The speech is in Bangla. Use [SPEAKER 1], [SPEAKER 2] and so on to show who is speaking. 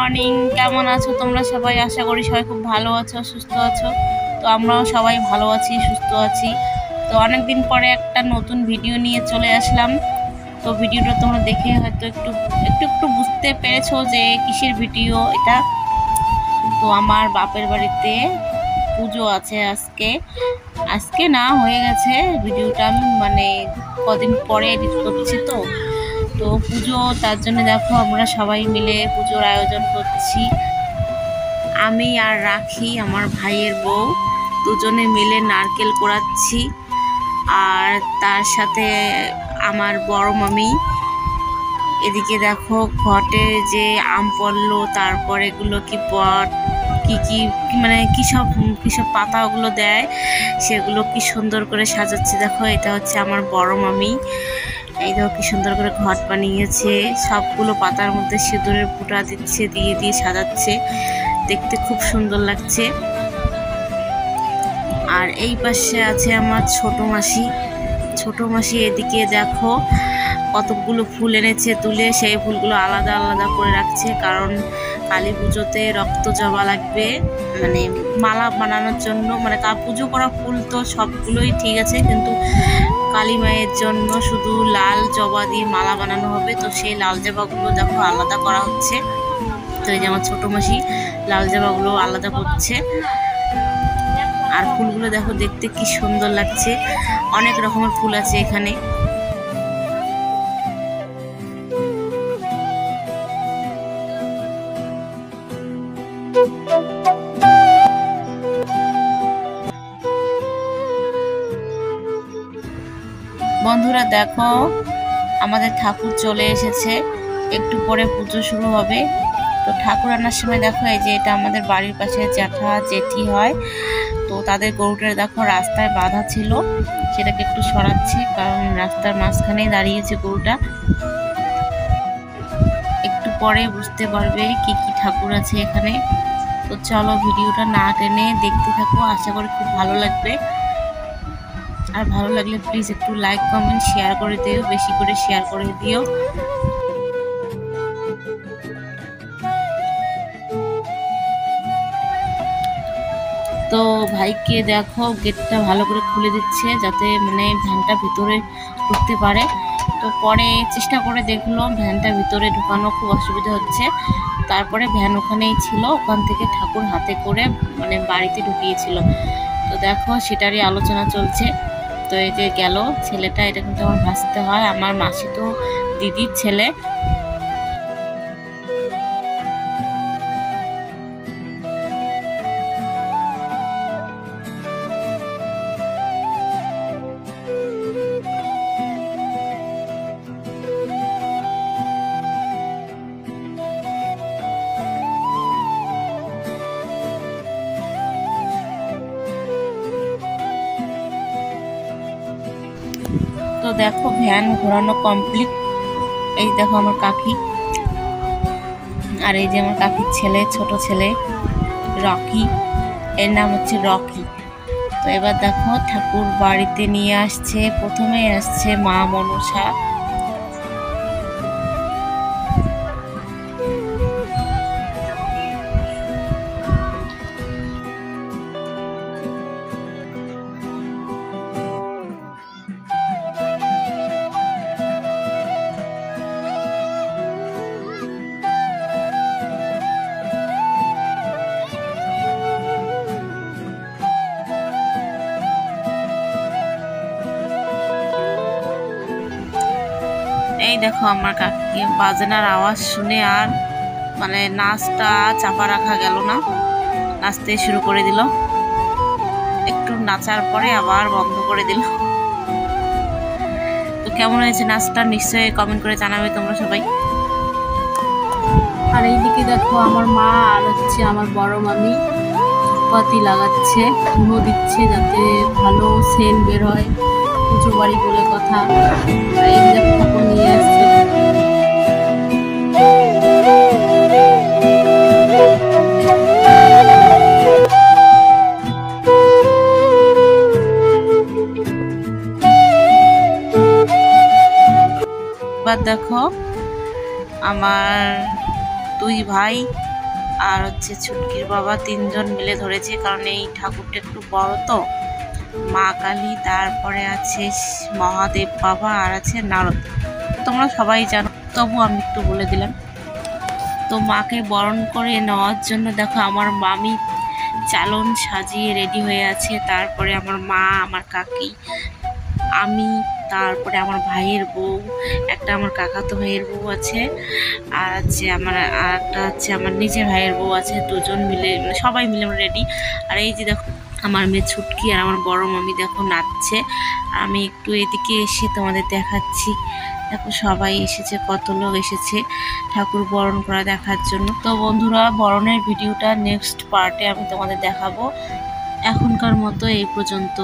[SPEAKER 1] মর্নিং। কেমন আছো তোমরা সবাই? আশা করি সবাই খুব ভালো আছো, সুস্থ আছো। তো আমরাও সবাই ভালো আছি, সুস্থ আছি। তো অনেকদিন পরে একটা নতুন ভিডিও নিয়ে চলে আসলাম। তো ভিডিওটা তোমরা দেখে হয়তো একটু একটু বুঝতে পেরেছো যে কিসের ভিডিও এটা। তো আমার বাপের বাড়িতে পুজো আছে আজকে না, হয়ে গেছে। ভিডিওটা আমি কদিন পরে এডিট করছি। তো পুজো, তার জন্য দেখো আমরা সবাই মিলে পুজোর আয়োজন করছি। আমি আর রাখি, আমার ভাইয়ের বউ, দুজনে মিলে নারকেল কোড়াচ্ছি। আর তার সাথে আমার বড় মামি। এদিকে দেখো ঘটে যে আম পড়লো, তারপর এগুলো কি পট কি কিসব পাতা ওগুলো দেয়, সেগুলো কি সুন্দর করে সাজাচ্ছে। দেখো এটা হচ্ছে আমার বড় মামি। এই দেখো কি সুন্দর করে ঘট বানিয়েছে, সবগুলো পাতার মধ্যে সিঁদুরের ফুটা দিচ্ছে, দিয়ে সাজাচ্ছে। দেখতে খুব সুন্দর লাগছে। আর এই পাশে আছে আমার ছোট মাসি। এদিকে দেখো কতগুলো ফুল এনেছে তুলে, সেই ফুলগুলো আলাদা আলাদা করে রাখছে, কারণ কালী পুজোতে রক্ত জবা লাগবে, মালা বানানোর জন্য। পুজো করা ফুল তো সবগুলোই ঠিক আছে, কিন্তু কালী মায়ের জন্য শুধু লাল জবা দিয়ে মালা বানানো হবে। তো সেই লাল জবাগুলো দেখো আলাদা করা হচ্ছে। তো এই যে আমার ছোট মাসি লাল জবাগুলো আলাদা করছে। আর ফুলগুলো দেখো দেখতে কি সুন্দর লাগছে, অনেক রকমের ফুল আছে এখানে। বন্ধুরা দেখো আমাদের ঠাকুর চলে এসেছে, একটু পরে পুজো শুরু হবে। তো ঠাকুর আনার সময় দেখো এই যে এটা আমাদের বাড়ির পাশে জ্যাঠা জেঠি হয়, তো তাদের গরুটা দেখো রাস্তায় বাঁধা ছিল, সেটাকে একটু সরাচ্ছে, কারণ রাস্তার মাঝখানেই দাঁড়িয়েছে গরুটা। একটু পরে বুঝতে পারবে কি কি ঠাকুর আছে এখানে। তো চলো ভিডিওটা না টেনে দেখতে থাকো, আশা করি খুব ভালো লাগবে। আর ভালো লাগলে প্লিজ একটু লাইক কমেন্ট শেয়ার করে দিও, বেশি করে শেয়ার করে দিও। তো ভাইকে দেখো গেটটা ভালো করে খুলে দিচ্ছে, যাতে ভ্যানটা ভিতরে ঢুকতে পারে। তো পরে চেষ্টা করে দেখলো ভ্যানটা ভিতরে ঢুকানো খুব অসুবিধা হচ্ছে। তারপরে ভ্যান ওখানেই ছিল, ওখান থেকে ঠাকুর হাতে করে বাড়িতে ঢুকিয়েছিল। তো দেখো সেটারই আলোচনা চলছে। তো এই যে গেল ছেলেটা, এটা কিন্তু আমার ভাসতে হয়, আমার মাসি তো দিদির ছেলে। তো দেখো ভ্যান ঘোরানো কমপ্লিট। এই দেখো আমার কাকি, আর এই যে আমার কাকির ছেলে, ছোট ছেলে রকি, এর নাম হচ্ছে রকি। তো এবার দেখো ঠাকুর বাড়িতে নিয়ে আসছে, প্রথমে আসছে মা মনসা। এই দেখো আমার কাকি, বাজনার আওয়াজ শুনে আর নাচটা চাপা রাখা গেল না, নাচতে শুরু করে দিল। একটু নাচার পরে আবার বন্ধ করে দিল। তো কেমন হয়েছে নাচটা নিশ্চয়ই কমেন্ট করে জানাবে তোমরা সবাই।
[SPEAKER 2] আর এইদিকে দেখো আমার মা আর হচ্ছে আমার বড় মামি পাতি লাগাচ্ছে, ধুনো দিচ্ছে, যাতে ভালো সেন্ট বের হয়, পুজো বাড়ি বলে কথা। এই দেখো ঠাকুর নিয়ে আসছে।
[SPEAKER 1] এবার দেখো আমার দুই ভাই আর হচ্ছে ছুটকির বাবা, তিনজন মিলে ধরেছে, কারণ এই ঠাকুরটা একটু বড় তো। মা কালী, তারপরে আছে মহাদেব বাবা, আর আছে নারদ। তোমরা সবাই জানো, তবু আমি একটু বলে দিলাম। তো মাকে বরণ করে নেওয়ার জন্য দেখো আমার মামি চালন সাজিয়ে রেডি হয়ে আছে। তারপরে আমার মা, আমার কাকি, আমি, তারপরে আমার ভাইয়ের বউ, একটা আমার কাকাতো ভাইয়ের বউ আছে, আর আছে আমার আর একটা হচ্ছে আমার নিজের ভাইয়ের বউ আছে। দুজন মিলে মানে সবাই মিলে আমরা রেডি। আর এই যে দেখো আমার মেয়ে ছুটকি আর আমার বড় মামি দেখো নাচছে। আমি একটু এদিকে এসে তোমাদের দেখাচ্ছি। দেখো সবাই এসেছে, কত লোক এসেছে ঠাকুর বরণ করা দেখার জন্য। তো বন্ধুরা, বরণের ভিডিওটা নেক্সট পার্টে আমি তোমাদের দেখাবো। এখনকার মতো এই পর্যন্ত।